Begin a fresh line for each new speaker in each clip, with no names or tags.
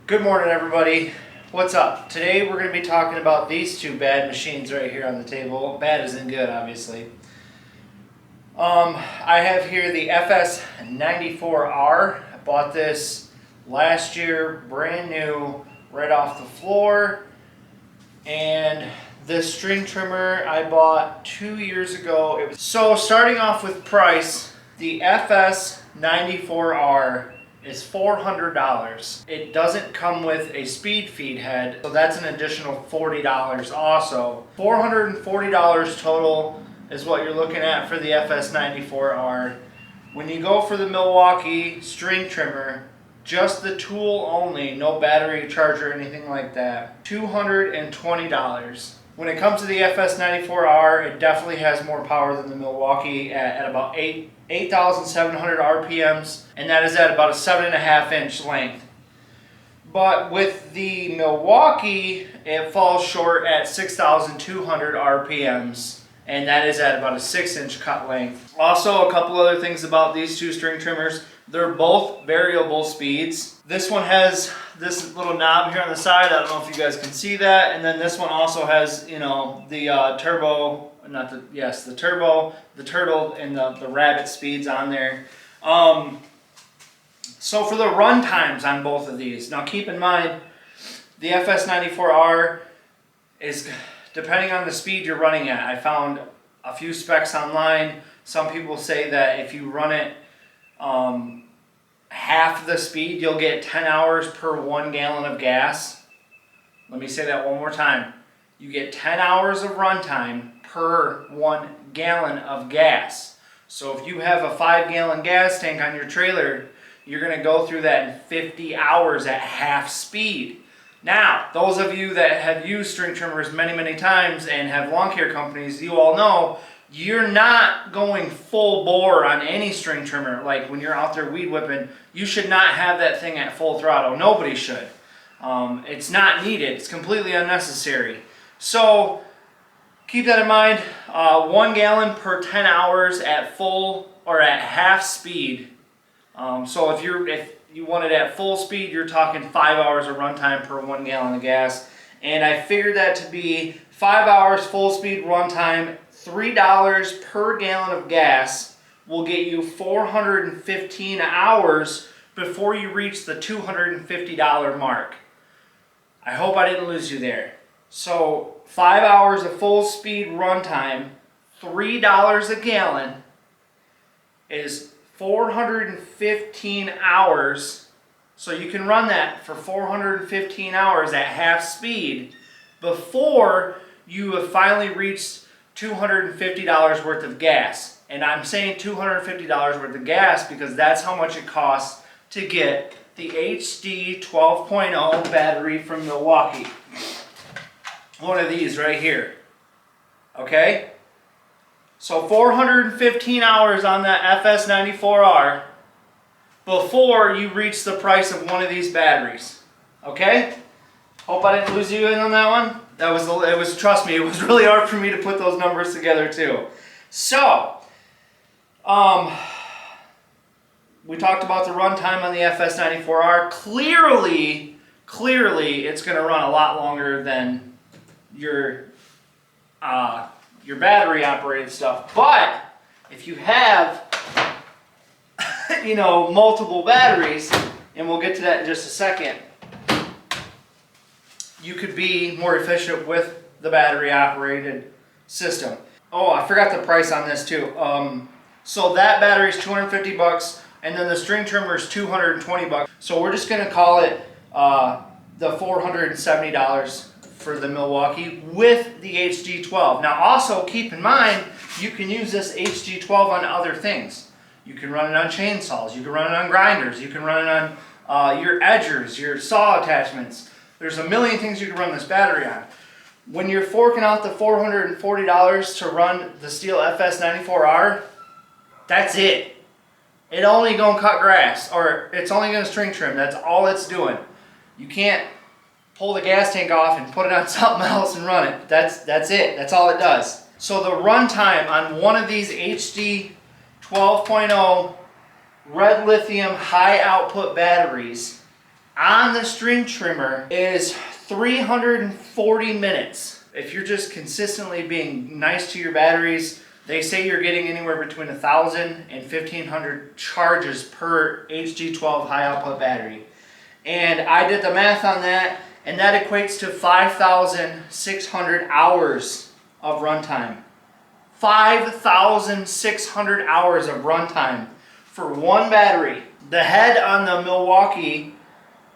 Good morning, everybody. What's up? Today we're going to be talking about these two bad machines right here on the table. Bad isn't good, obviously. I have here the FS94R. I bought this last year, brand new, right off the floor. And this string trimmer I bought 2 years ago. So starting off with price, the FS94R is $400. It doesn't come with a speed feed head, so that's an additional $40 also. $440 total is what you're looking at for the FS94R. When you go for the Millwaukee string trimmer, just the tool only, no battery charger or anything like that, $220. When it comes to the FS94R, it definitely has more power than the Millwaukee at about 8,700 RPMs, and that is at about a 7.5-inch length. But with the Millwaukee, it falls short at 6,200 RPMs, and that is at about a 6-inch cut length. Also, a couple other things about these two string trimmers. They're both variable speeds. This one has this little knob here on the side. I don't know if you guys can see that. And then this one also has, the turbo, the turbo, the turtle, and the rabbit speeds on there. So for the run times on both of these, now keep in mind, the FS94R is, depending on the speed you're running at, I found a few specs online. Some people say that if you run it half the speed, you'll get 10 hours per 1 gallon of gas. Let me say that one more time. You get 10 hours of runtime per 1 gallon of gas. So if you have a 5-gallon gas tank on your trailer, you're going to go through that in 50 hours at half speed. Now, those of you that have used string trimmers many times and have lawn care companies, you all know you're not going full bore on any string trimmer. Like when you're out there weed whipping, you should not have that thing at full throttle. Nobody should. It's not needed. It's completely unnecessary. So keep that in mind. 1 gallon per 10 hours at full or at half speed. So if you want it at full speed, you're talking 5 hours of runtime per 1 gallon of gas. And I figured that to be 5 hours full speed runtime, $3 per gallon of gas will get you 415 hours before you reach the $250 mark. I hope I didn't lose you there. So 5 hours of full speed runtime, $3 a gallon is 415 hours. So you can run that for 415 hours at half speed before you have finally reached $250 worth of gas. And I'm saying $250 worth of gas because that's how much it costs to get the HD 12.0 battery from Milwaukee. One of these right here. Okay? So 415 hours on that FS94R before you reach the price of one of these batteries. Okay? Hope I didn't lose you in on that one. Trust me, it was really hard for me to put those numbers together too. So, we talked about the runtime on the FS94R. Clearly, it's going to run a lot longer than your battery operated stuff. But if you have, multiple batteries, and we'll get to that in just a second, you could be more efficient with the battery operated system. Oh, I forgot the price on this too. So that battery is $250, and then the string trimmer is $220. So we're just gonna call it the $470 for the Millwaukee with the HD12. Now also keep in mind, you can use this HD12 on other things. You can run it on chainsaws, you can run it on grinders, you can run it on your edgers, your saw attachments. There's a million things you can run this battery on. When you're forking out the $440 to run the stihl FS94R, that's it. It only gonna cut grass, or it's only gonna string trim. That's all it's doing. You can't pull the gas tank off and put it on something else and run it. That's it. That's all it does. So the runtime on one of these HD 12.0 red lithium high output batteries on the string trimmer is 340 minutes. If you're just consistently being nice to your batteries, they say you're getting anywhere between 1,000 and 1,500 charges per HG12 high output battery. And I did the math on that, and that equates to 5,600 hours of runtime. 5,600 hours of runtime for one battery. The head on the Millwaukee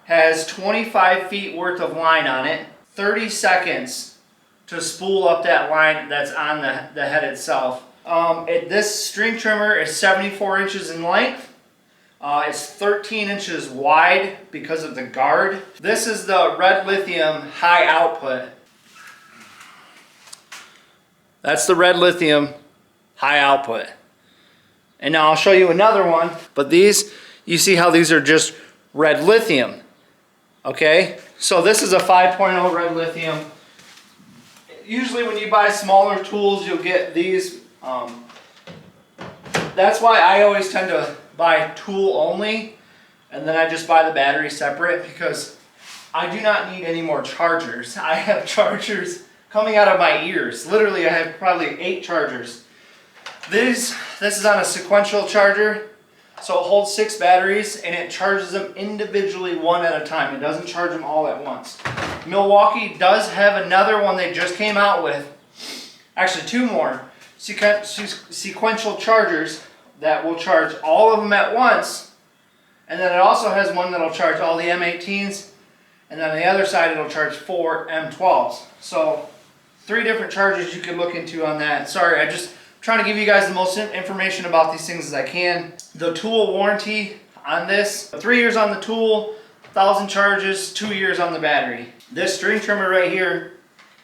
has 25 feet worth of line on it, 30 seconds to spool up that line that's on the head itself. This string trimmer is 74 inches in length. It's 13 inches wide because of the guard. This is the red lithium high output. That's the red lithium high output. And now I'll show you another one. But these, you see how these are just red lithium. Okay, so this is a 5.0 red lithium. Usually when you buy smaller tools, you'll get these. That's why I always tend to buy tool only, and then I just buy the battery separate, because I do not need any more chargers. I have chargers coming out of my ears. Literally, I have probably 8 chargers. This is on a sequential charger. So it holds 6 batteries, and it charges them individually one at a time. It doesn't charge them all at once. Millwaukee does have another one they just came out with. Actually, 2 more sequential chargers that will charge all of them at once. And then it also has one that'll charge all the M18s. And then on the other side, it'll charge 4 M12s. So 3 different chargers you can look into on that. Sorry, I just trying to give you guys the most information about these things as I can. The tool warranty on this, 3 years on the tool, 1,000 charges, 2 years on the battery. This string trimmer right here,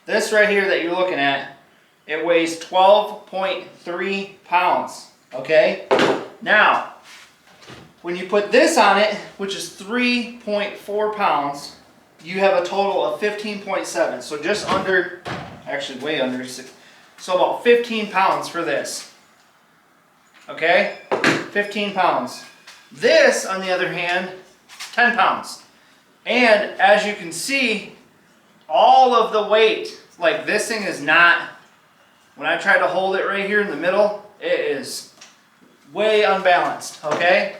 this right here that you're looking at, it weighs 12.3 pounds, okay? Now, when you put this on it, which is 3.4 pounds, you have a total of 15.7. So just under, actually way under 6. So about 15 pounds for this. Okay? 15 pounds. This, on the other hand, 10 pounds. And as you can see, all of the weight, like this thing is not, when I try to hold it right here in the middle, it is way unbalanced. Okay?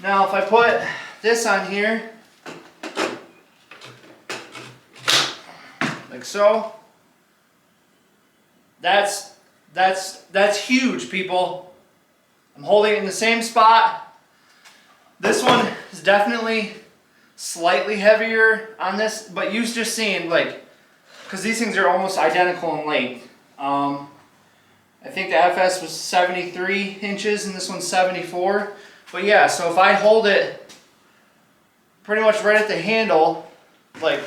Now if I put this on here, like so, that's huge, people. I'm holding it in the same spot. This one is definitely slightly heavier on this, but you've just seen, like, because these things are almost identical in length. I think the FS was 73 inches and this one's 74. But yeah, so if I hold it pretty much right at the handle, like,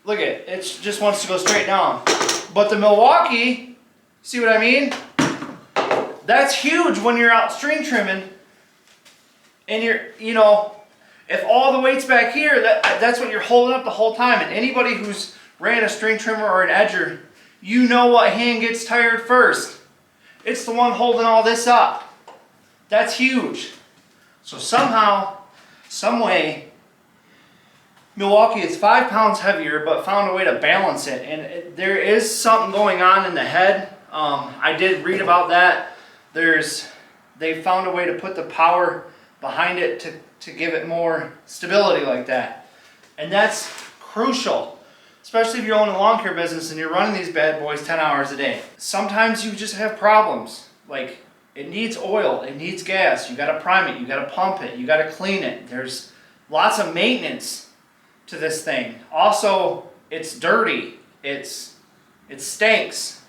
look at it, it just wants to go straight down. But the Millwaukee, see what I mean? That's huge when you're out string trimming and you're, you know, if all the weight's back here, that's what you're holding up the whole time. And anybody who's ran a string trimmer or an edger, you know what hand gets tired first. It's the one holding all this up. That's huge. So somehow, some way, Millwaukee is 5 pounds heavier, but found a way to balance it. And there is something going on in the head. I did read about that. They found a way to put the power behind it to give it more stability like that. And that's crucial, especially if you own a lawn care business and you're running these bad boys 10 hours a day. Sometimes you just have problems. Like, it needs oil, it needs gas, you gotta prime it, you gotta pump it, you gotta clean it. There's lots of maintenance to this thing. Also, it's dirty, it stinks,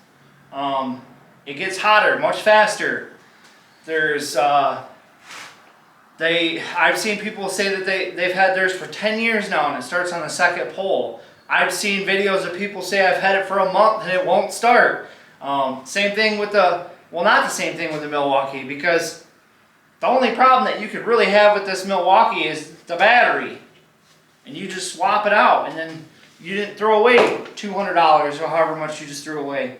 it gets hotter much faster. I've seen people say that they've had theirs for 10 years now and it starts on the second pull. I've seen videos of people say I've had it for a month and it won't start. Same thing with not the same thing with the Millwaukee, because the only problem that you could really have with this Millwaukee is the battery. And you just swap it out and then you didn't throw away $200 or however much you just threw away.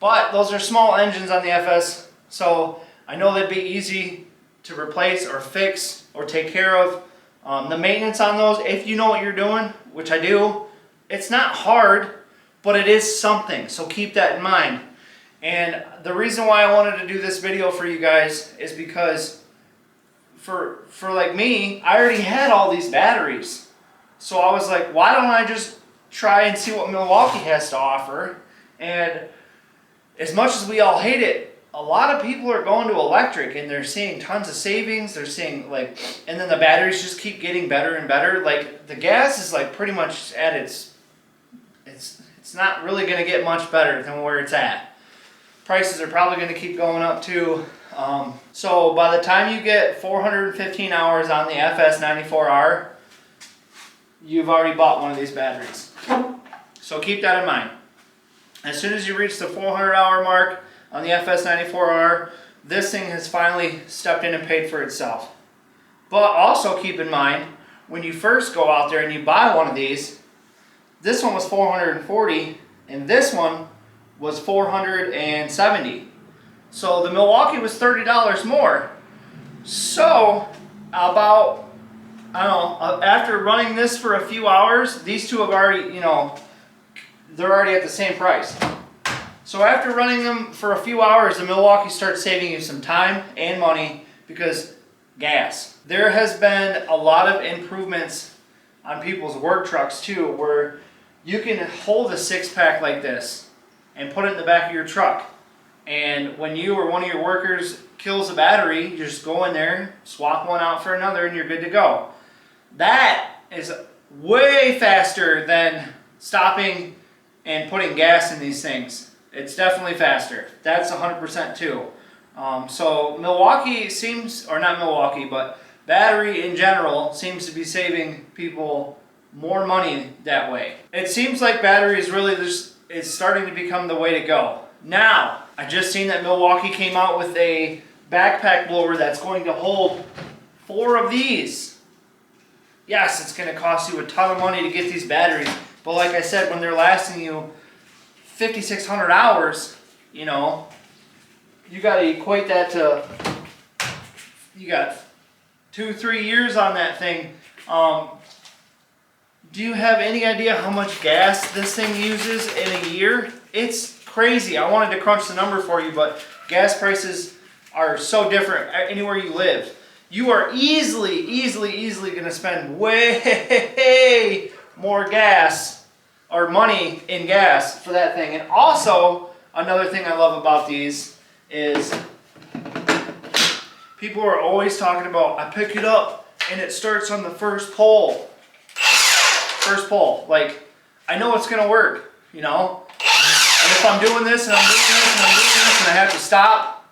But those are small engines on the FS, so I know they'd be easy to replace or fix or take care of. The maintenance on those, if you know what you're doing, which I do, it's not hard, but it is something. So keep that in mind. And the reason why I wanted to do this video for you guys is because for like me, I already had all these batteries. So I was like, why don't I just try and see what Milwaukee has to offer? And as much as we all hate it, a lot of people are going to electric and they're seeing tons of savings. They're seeing like, and then the batteries just keep getting better and better. Like the gas is like pretty much at it's not really going to get much better than where it's at. Prices are probably going to keep going up too. So by the time you get 415 hours on the FS94R, you've already bought one of these batteries. So keep that in mind. As soon as you reach the 400-hour mark on the FS94R, this thing has finally stepped in and paid for itself. But also keep in mind, when you first go out there and you buy one of these, this one was 440 and this one was 470. So the Milwaukee was $30 more. So about, I don't know, after running this for a few hours, these two have already, you know, they're already at the same price. So after running them for a few hours, the Milwaukee starts saving you some time and money because gas. There has been a lot of improvements on people's work trucks too, where you can hold a 6-pack like this and put it in the back of your truck. And when you or one of your workers kills a battery, you just go in there, swap one out for another, and you're good to go. That is way faster than stopping and putting gas in these things. It's definitely faster. That's 100% too. So Milwaukee seems, or not Milwaukee, but battery in general seems to be saving people more money that way. It seems like battery is really just, it's starting to become the way to go. Now, I just seen that Milwaukee came out with a backpack blower that's going to hold 4 of these. Yes, it's going to cost you a ton of money to get these batteries, but like I said, when they're lasting you 5,600 hours, you know, you got to equate that to, you got 2-3 years on that thing. Do you have any idea how much gas this thing uses in a year? It's crazy. I wanted to crunch the number for you, but gas prices are so different anywhere you live. You are easily going to spend way more gas or money in gas for that thing. And also, another thing I love about these is people are always talking about, I pick it up and it starts on the first pull. First pull. Like, I know it's going to work, you know? And if I'm doing this and I'm doing this and I'm doing this and I have to stop,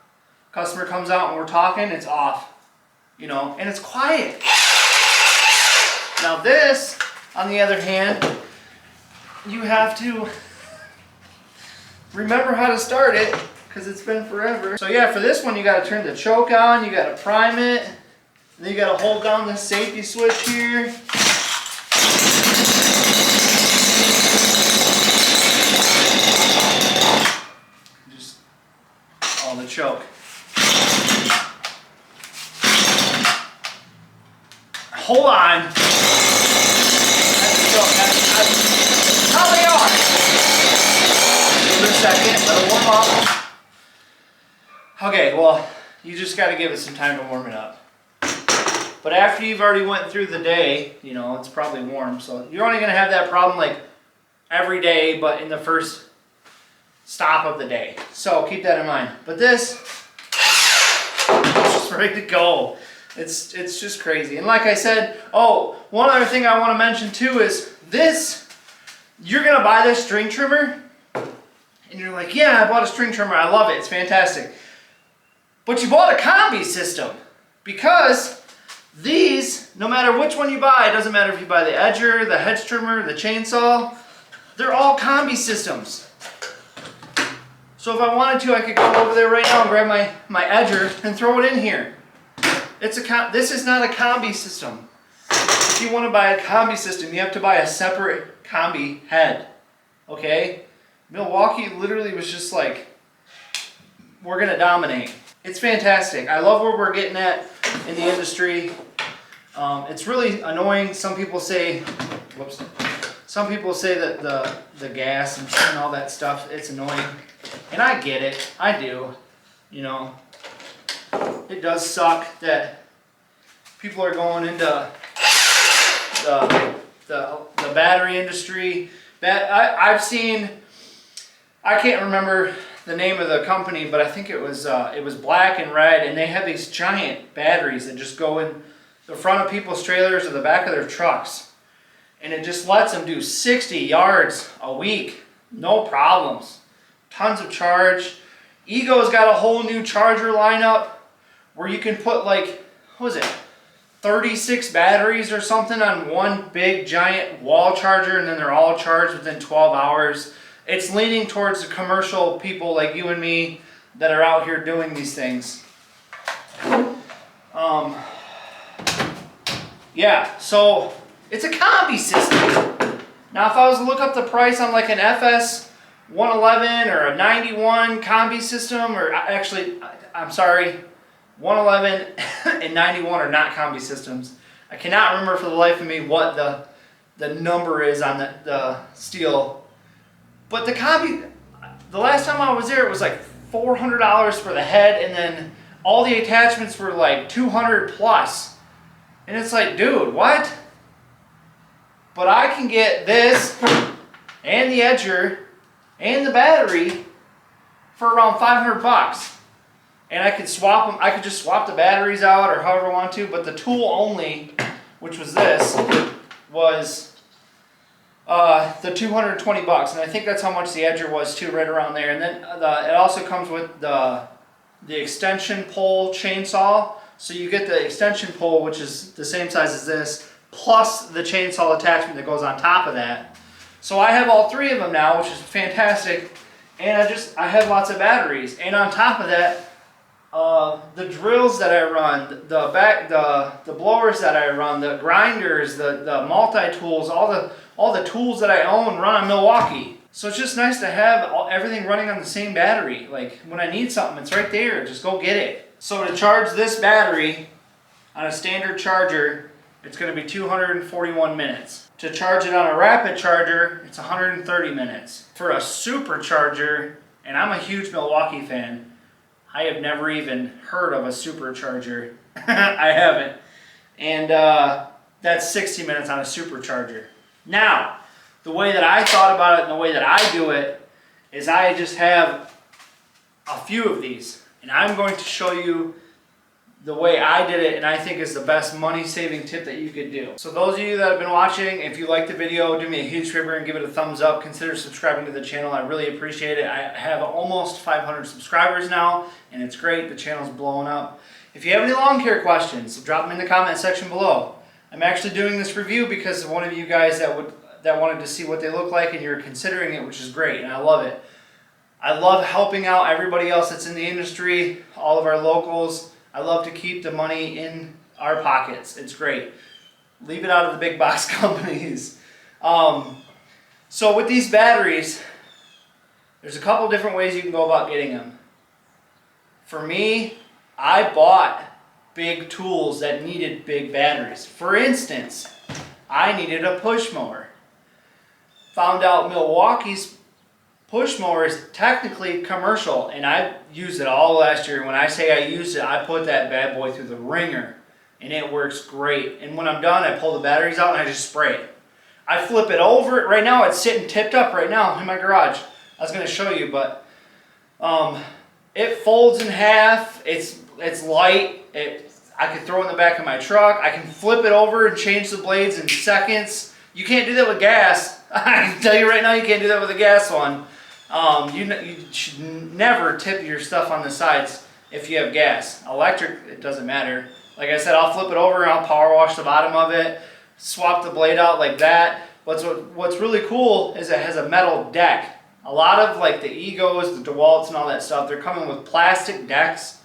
customer comes out and we're talking, it's off, you know? And it's quiet. Now this, on the other hand, you have to remember how to start it because it's been forever. So yeah, for this one you got to turn the choke on, you got to prime it, and then you got to hold down this safety switch here. Just on the choke. Hold on. That's the choke. That's how they are. Give it a second, let it warm up. Okay, well, you just got to give it some time to warm it up. But after you've already went through the day, you know, it's probably warm. So you're only going to have that problem like every day, but in the first stop of the day. So keep that in mind. But this is just ready to go. It's just crazy. And like I said, oh, one other thing I want to mention too is this, you're going to buy this string trimmer and you're like, yeah, I bought a string trimmer. I love it. It's fantastic. But you bought a combi system because these, no matter which one you buy, it doesn't matter if you buy the edger, the hedge trimmer, the chainsaw, they're all combi systems. So if I wanted to, I could go over there right now and grab my edger and throw it in here. This is not a combi system. If you want to buy a combi system, you have to buy a separate combi head. Okay? Milwaukee literally was just like, we're going to dominate. It's fantastic. I love where we're getting at in the industry. It's really annoying. Some people say, whoops. Some people say that the gas and all that stuff, it's annoying. And I get it. I do. You know, it does suck that people are going into the battery industry. I've seen, I can't remember the name of the company, but I think it was black and red, and they have these giant batteries that just go in the front of people's trailers or the back of their trucks. And it just lets them do 60 yards a week. No problems. Tons of charge. Ego's got a whole new charger lineup where you can put like, what was it, 36 batteries or something on one big giant wall charger, and then they're all charged within 12 hours. It's leaning towards the commercial people like you and me that are out here doing these things. Yeah, so it's a combi system. Now, if I was to look up the price on like an FS 111 or a 91 combi system, or actually, I'm sorry, 111 and 91 are not combi systems. I cannot remember for the life of me what the number is on the stihl. But the combi, the last time I was there, it was like $400 for the head, and then all the attachments were like $200 plus. And it's like, dude, what? But I can get this and the edger and the battery for around $500. And I could swap them. I could just swap the batteries out or however I want to. But the tool only, which was this, was the $220. And I think that's how much the edger was too, right around there. And then it also comes with the extension pole chainsaw. So you get the extension pole, which is the same size as this, plus the chainsaw attachment that goes on top of that. So I have all three of them now, which is fantastic. And I have lots of batteries. And on top of that, the drills that I run, the blowers that I run, the grinders, the multi-tools, all the tools that I own run on Millwaukee. So it's just nice to have everything running on the same battery. Like when I need something, it's right there. Just go get it. So to charge this battery on a standard charger, it's going to be 241 minutes. To charge it on a rapid charger, it's 130 minutes. For a supercharger, and I'm a huge Millwaukee fan, I have never even heard of a supercharger. I haven't. And that's 60 minutes on a supercharger. Now, the way that I thought about it and the way that I do it is I just have a few of these. And I'm going to show you the way I did it, and I think is the best money-saving tip that you could do. So those of you that have been watching, if you like the video, do me a huge favor and give it a thumbs up. Consider subscribing to the channel. I really appreciate it. I have almost 500 subscribers now, and it's great. The channel's blowing up. If you have any lawn care questions, drop them in the comment section below. I'm actually doing this review because of one of you guys that wanted to see what they look like, and you're considering it, which is great, and I love it. I love helping out everybody else that's in the industry, all of our locals. I love to keep the money in our pockets. It's great. Leave it out of the big box companies. So with these batteries, there's a couple different ways you can go about getting them. For me, I bought big tools that needed big batteries. For instance, I needed a push mower. Found out Milwaukee's push mower is technically commercial, and I used it all last year. When I say I used it, I put that bad boy through the ringer, and it works great. And when I'm done, I pull the batteries out and I just spray it. I flip it over. Right now, it's sitting tipped up right now in my garage. I was going to show you, but it folds in half. It's light. I can throw it in the back of my truck. I can flip it over and change the blades in seconds. You can't do that with gas. I can tell you right now, you can't do that with a gas one. You should never tip your stuff on the sides if you have gas. Electric, it doesn't matter. Like I said, I'll flip it over and I'll power wash the bottom of it, swap the blade out like that. What's really cool is it has a metal deck. A lot of like the Egos, the DeWalt's and all that stuff, they're coming with plastic decks,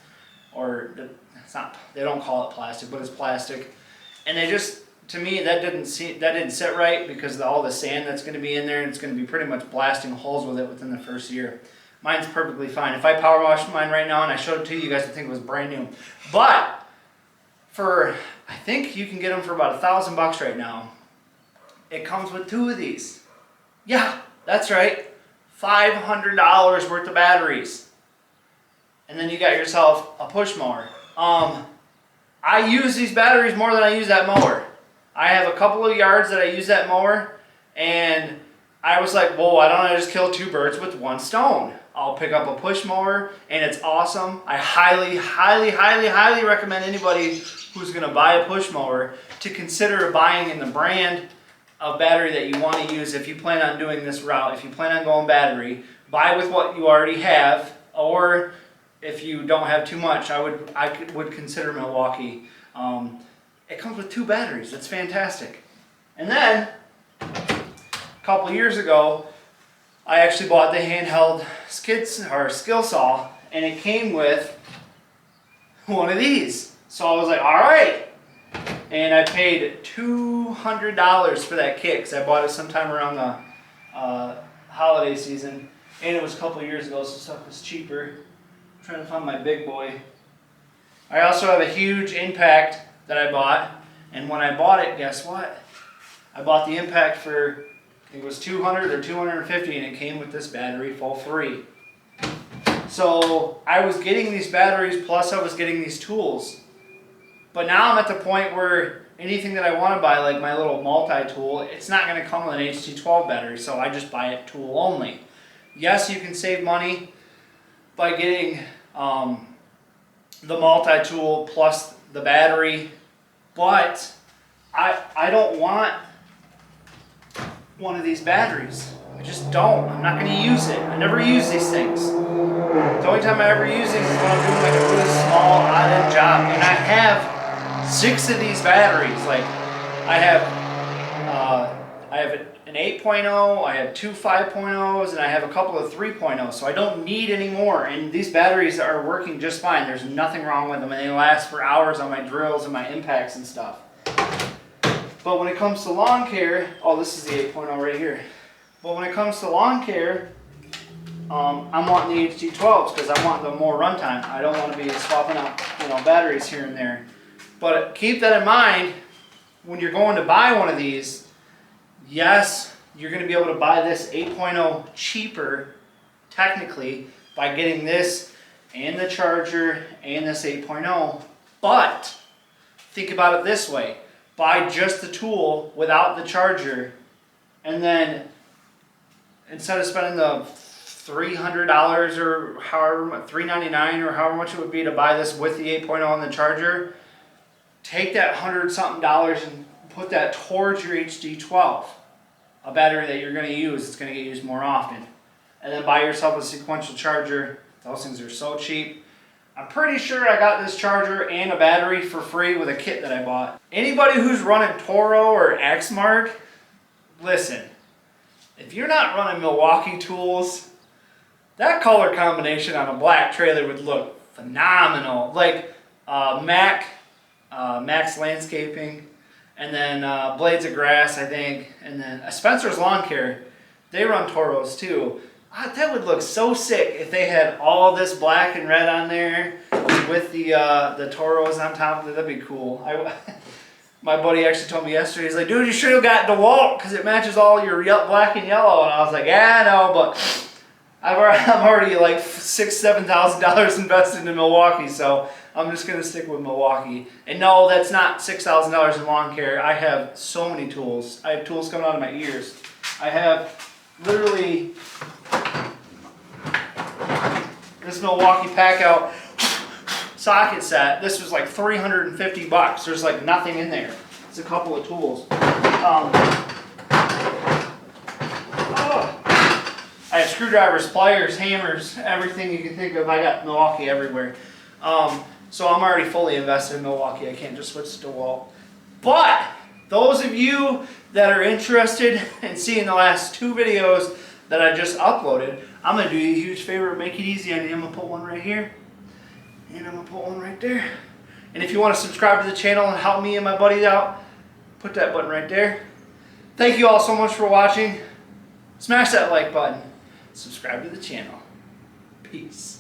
or it's not, they don't call it plastic, but it's plastic. And they just, to me, that didn't sit right because of all the sand that's going to be in there, and it's going to be pretty much blasting holes with it within the first year. Mine's perfectly fine. If I power wash mine right now and I showed it to you, you guys would think it was brand new. But for I think you can get them for about $1,000 right now. It comes with 2 of these. Yeah, that's right. $500 worth of batteries. And then you got yourself a push mower. I use these batteries more than I use that mower. I have a couple of yards that I use that mower, and I was like, whoa, why don't I just kill 2 birds with 1 stone? I'll pick up a push mower, and it's awesome. I highly, highly, highly, highly recommend anybody who's going to buy a push mower to consider buying in the brand of battery that you want to use. If you plan on doing this route, if you plan on going battery, buy with what you already have, or if you don't have too much, I would consider Millwaukee. It comes with 2 batteries. That's fantastic. And then a couple years ago, I actually bought the handheld skill saw, and it came with one of these. So I was like, all right. And I paid $200 for that kit because I bought it sometime around the holiday season, and it was a couple years ago, so stuff was cheaper. I'm trying to find my big boy. I also have a huge Impact that I bought, and when I bought it, guess what? I bought the Impact for, it was $200 or $250, and it came with this battery for free. So I was getting these batteries, plus I was getting these tools. But now I'm at the point where anything that I want to buy, like my little multi-tool, it's not going to come with an HT12 battery, so I just buy it tool only. Yes, you can save money by getting the multi-tool plus the battery, but I don't want one of these batteries. I just don't. I'm not going to use it. I never use these things. The only time I ever use these is when I'm doing like a really small odd-end job, and I have 6 of these batteries. Like I have an 8.0, I have 2 5.0s, and I have a couple of 3.0s, so I don't need any more. And these batteries are working just fine. There's nothing wrong with them, and they last for hours on my drills and my impacts and stuff. But when it comes to lawn care, oh, this is the 8.0 right here. But when it comes to lawn care, I'm wanting the HT12s because I want the more runtime. I don't want to be swapping out, batteries here and there. But keep that in mind when you're going to buy one of these. Yes, you're going to be able to buy this 8.0 cheaper, technically, by getting this and the charger and this 8.0. But think about it this way. Buy just the tool without the charger, and then instead of spending the $300 or however, $399 or however much it would be to buy this with the 8.0 and the charger, take that $100-something and put that towards your HD12, a battery that you're going to use. It's going to get used more often. And then buy yourself a sequential charger. Those things are so cheap. I'm pretty sure I got this charger and a battery for free with a kit that I bought. Anybody who's running Toro or Exmark, listen, if you're not running Millwaukee tools, that color combination on a black trailer would look phenomenal. Like Max Landscaping, and then Blades of Grass, I think, and then Spencer's Lawn Care. They run Toros too. That would look so sick if they had all this black and red on there with the Toros on top of it. That'd be cool. My buddy actually told me yesterday, he's like, dude, you should have got DeWalt because it matches all your black and yellow. And I was like, yeah, I know, but I'm already like $6,000-7,000 invested in Millwaukee, so I'm just going to stick with Millwaukee. And no, that's not $6,000 in lawn care. I have so many tools. I have tools coming out of my ears. I have literally this Millwaukee pack out socket set. This was like $350. There's like nothing in there. It's a couple of tools. I have screwdrivers, pliers, hammers, everything you can think of. I got Millwaukee everywhere. So I'm already fully invested in Millwaukee. I can't just switch to DeWalt. But those of you that are interested in seeing the last 2 videos that I just uploaded, I'm going to do you a huge favor, make it easy on you. I'm going to put one right here, and I'm going to put one right there. And if you want to subscribe to the channel and help me and my buddies out, put that button right there. Thank you all so much for watching. Smash that like button. Subscribe to the channel. Peace.